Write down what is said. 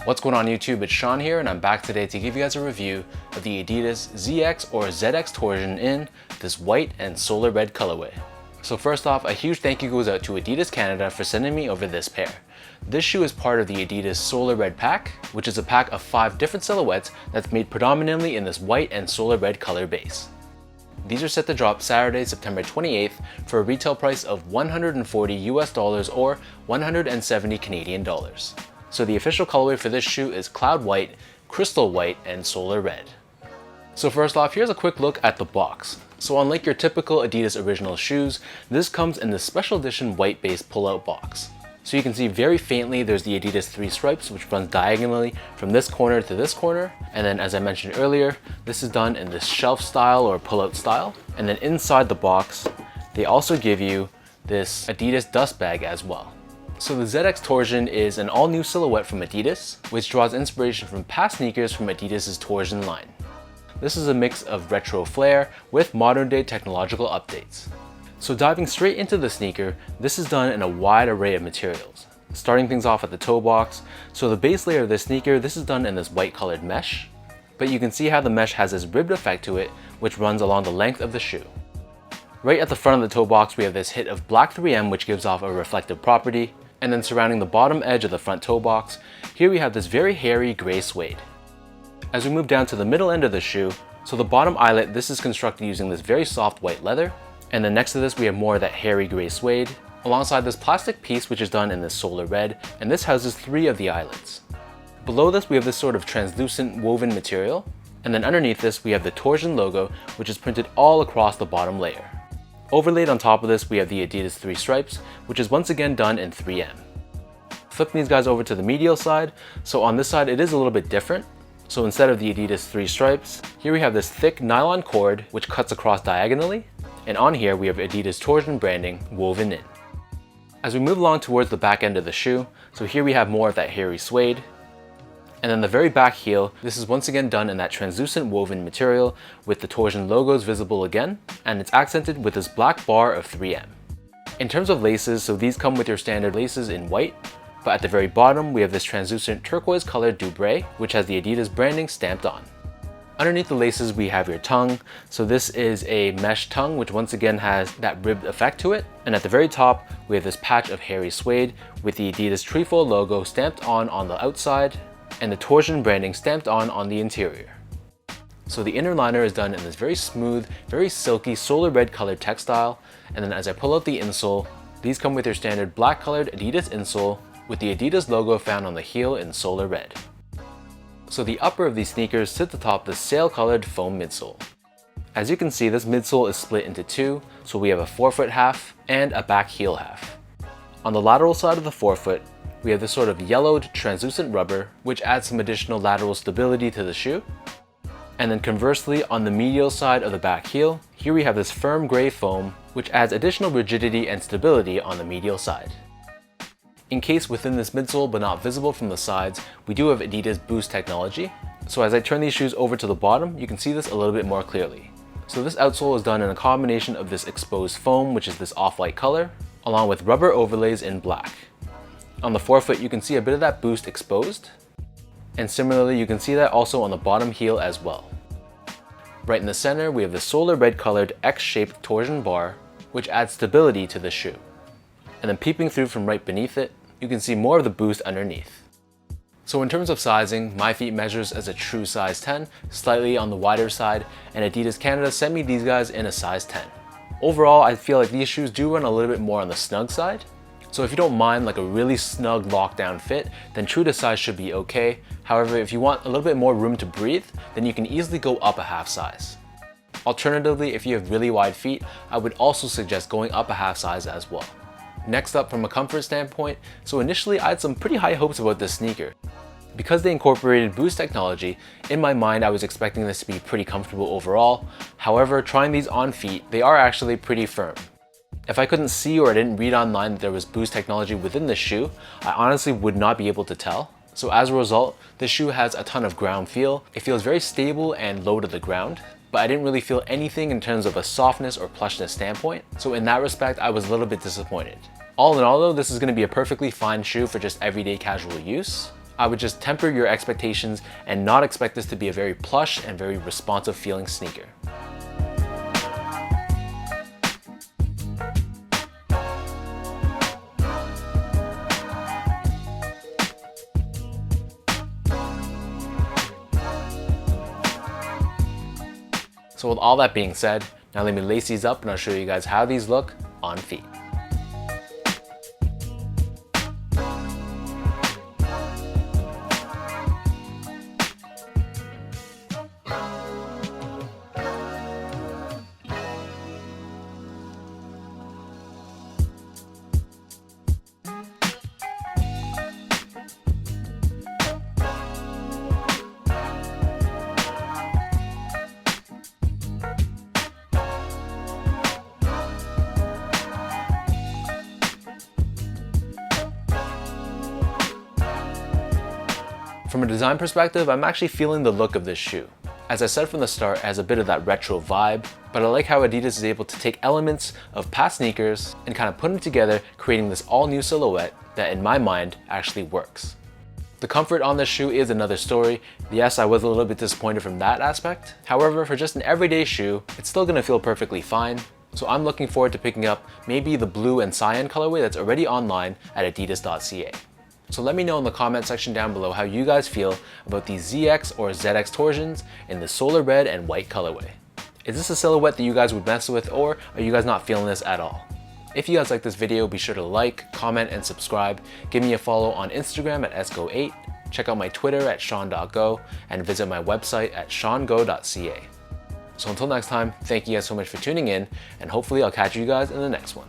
What's going on YouTube? It's Sean here and I'm back today to give you guys a review of the Adidas ZX or ZX Torsion in this white and solar red colorway. So first off, a huge thank you goes out to Adidas Canada for sending me over this pair. This shoe is part of the Adidas Solar Red pack, which is a pack of 5 different silhouettes that's made predominantly in this white and solar red color base. These are set to drop Saturday, September 28th for a retail price of $140 US or 170 Canadian dollars. So the official colorway for this shoe is cloud white, crystal white, and solar red. So first off, here's a quick look at the box. So unlike your typical Adidas original shoes, this comes in the special edition white base pull-out box. So you can see very faintly there's the Adidas 3 stripes which runs diagonally from this corner to this corner. And then as I mentioned earlier, this is done in this shelf style or pull-out style. And then inside the box, they also give you this Adidas Dust Bag as well. So the ZX Torsion is an all-new silhouette from Adidas, which draws inspiration from past sneakers from Adidas' Torsion line. This is a mix of retro flair with modern-day technological updates. So diving straight into the sneaker, this is done in a wide array of materials. Starting things off at the toe box, so the base layer of this sneaker, this is done in this white colored mesh, but you can see how the mesh has this ribbed effect to it, which runs along the length of the shoe. Right at the front of the toe box, we have this hit of black 3M, which gives off a reflective property. And then surrounding the bottom edge of the front toe box, here we have this very hairy gray suede. As we move down to the middle end of the shoe, so the bottom eyelet, this is constructed using this very soft white leather. And then next to this, we have more of that hairy gray suede, alongside this plastic piece which is done in this solar red, and this houses 3 of the eyelets. Below this, we have this sort of translucent woven material, and then underneath this, we have the Torsion logo, which is printed all across the bottom layer. Overlaid on top of this, we have the Adidas 3 stripes, which is once again done in 3M. Flipping these guys over to the medial side, so on this side it is a little bit different. So instead of the Adidas 3 stripes, here we have this thick nylon cord which cuts across diagonally, and on here we have Adidas Torsion branding woven in. As we move along towards the back end of the shoe, so here we have more of that hairy suede. And then the very back heel, this is once again done in that translucent woven material with the Torsion logos visible again, and it's accented with this black bar of 3M. In terms of laces, so these come with your standard laces in white, but at the very bottom we have this translucent turquoise colored Dubray, which has the Adidas branding stamped on. Underneath the laces we have your tongue, so this is a mesh tongue which once again has that ribbed effect to it, and at the very top we have this patch of hairy suede with the Adidas Trefoil logo stamped on the outside, and the Torsion branding stamped on the interior. So the inner liner is done in this very smooth, very silky solar red colored textile, and then as I pull out the insole, these come with your standard black colored Adidas insole with the Adidas logo found on the heel in solar red. So the upper of these sneakers sits atop the sail colored foam midsole. As you can see, this midsole is split into 2, so we have a forefoot half and a back heel half. On the lateral side of the forefoot, we have this sort of yellowed translucent rubber which adds some additional lateral stability to the shoe. And then conversely, on the medial side of the back heel, here we have this firm gray foam which adds additional rigidity and stability on the medial side. Encased within this midsole but not visible from the sides, we do have Adidas Boost technology. So as I turn these shoes over to the bottom, you can see this a little bit more clearly. So this outsole is done in a combination of this exposed foam, which is this off-white color, along with rubber overlays in black. On the forefoot, you can see a bit of that boost exposed, and similarly you can see that also on the bottom heel as well. Right in the center, we have the solar red colored X-shaped torsion bar, which adds stability to the shoe. And then peeping through from right beneath it, you can see more of the boost underneath. So in terms of sizing, my feet measures as a true size 10, slightly on the wider side, and Adidas Canada sent me these guys in a size 10. Overall, I feel like these shoes do run a little bit more on the snug side. So if you don't mind like a really snug lockdown fit, then true to size should be okay. However, if you want a little bit more room to breathe, then you can easily go up a half size. Alternatively, if you have really wide feet, I would also suggest going up a half size as well. Next up, from a comfort standpoint, so initially I had some pretty high hopes about this sneaker. Because they incorporated Boost technology, in my mind I was expecting this to be pretty comfortable overall. However, trying these on feet, they are actually pretty firm. If I couldn't see or I didn't read online that there was Boost technology within the shoe, I honestly would not be able to tell. So as a result, this shoe has a ton of ground feel. It feels very stable and low to the ground, but I didn't really feel anything in terms of a softness or plushness standpoint. So in that respect, I was a little bit disappointed. All in all though, this is going to be a perfectly fine shoe for just everyday casual use. I would just temper your expectations and not expect this to be a very plush and very responsive feeling sneaker. So with all that being said, now let me lace these up and I'll show you guys how these look on feet. From a design perspective, I'm actually feeling the look of this shoe. As I said from the start, it has a bit of that retro vibe, but I like how Adidas is able to take elements of past sneakers and kind of put them together, creating this all new silhouette that in my mind actually works. The comfort on this shoe is another story. Yes, I was a little bit disappointed from that aspect. However, for just an everyday shoe, it's still gonna feel perfectly fine. So I'm looking forward to picking up maybe the blue and cyan colorway that's already online at adidas.ca. So let me know in the comment section down below how you guys feel about these ZX or ZX Torsions in the solar red and white colorway. Is this a silhouette that you guys would mess with, or are you guys not feeling this at all? If you guys like this video, be sure to like, comment, and subscribe. Give me a follow on Instagram at sgo8, check out my Twitter at sean.go, and visit my website at seango.ca. So until next time, thank you guys so much for tuning in, and hopefully I'll catch you guys in the next one.